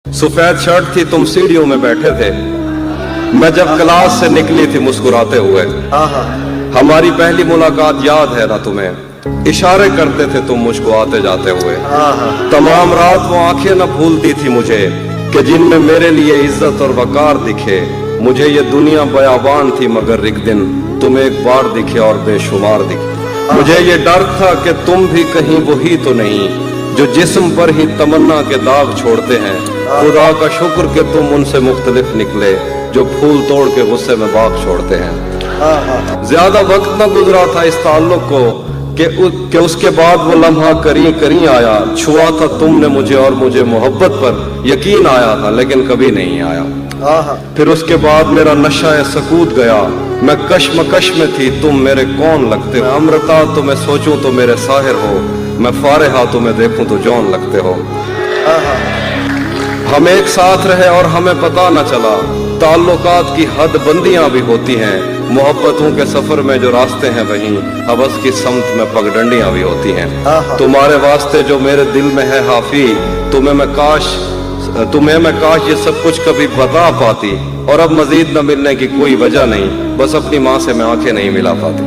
सफेद शर्ट थी, तुम सीढ़ियों में बैठे थे, मैं जब क्लास से निकली थी मुस्कुराते हुए। हमारी पहली मुलाकात याद है ना तुम्हें, इशारे करते थे तुम मुझको आते जाते हुए। तमाम रात वो आंखें न भूलती थी मुझे कि जिनमें मेरे लिए इज्जत और वकार दिखे। मुझे ये दुनिया बयाबान थी मगर एक दिन तुम एक बार दिखे और बेशुमार दिखे। मुझे ये डर था कि तुम भी कहीं वही तो नहीं जो जिस्म पर ही तमन्ना के दाग छोड़ते हैं। खुदा का शुक्र कि तुम उनसे मुख्तलिफ निकले जो फूल तोड़ के गुस्से में बाग छोड़ते हैं। ज्यादा वक्त न गुजरा था इस ताल्लुक को कि उसके बाद वो लम्हा करी करी आया। छुआ था तुमने मुझे और मुझे मोहब्बत पर यकीन आया था, लेकिन कभी नहीं आया। फिर उसके बाद मेरा नशा सकूत गया, मैं कश्मकश में थी, तुम मेरे कौन लगते हो। अमृता तो मैं सोचूं तो मेरे साहिर हो, मैं फारिहा तो मैं देखूं तो जौन लगते हो। हम एक साथ रहे और हमें पता न चला, ताल्लुकात की हद बंदियां भी होती हैं। मोहब्बतों के सफर में जो रास्ते हैं वहीं हवस की समत में पगडंडियां भी होती हैं। तुम्हारे वास्ते जो मेरे दिल में है हाफी, तुम्हें मैं काश ये सब कुछ कभी बता पाती। और अब मजीद न मिलने की कोई वजह नहीं, बस अपनी माँ से मैं आंखें नहीं मिला पाती।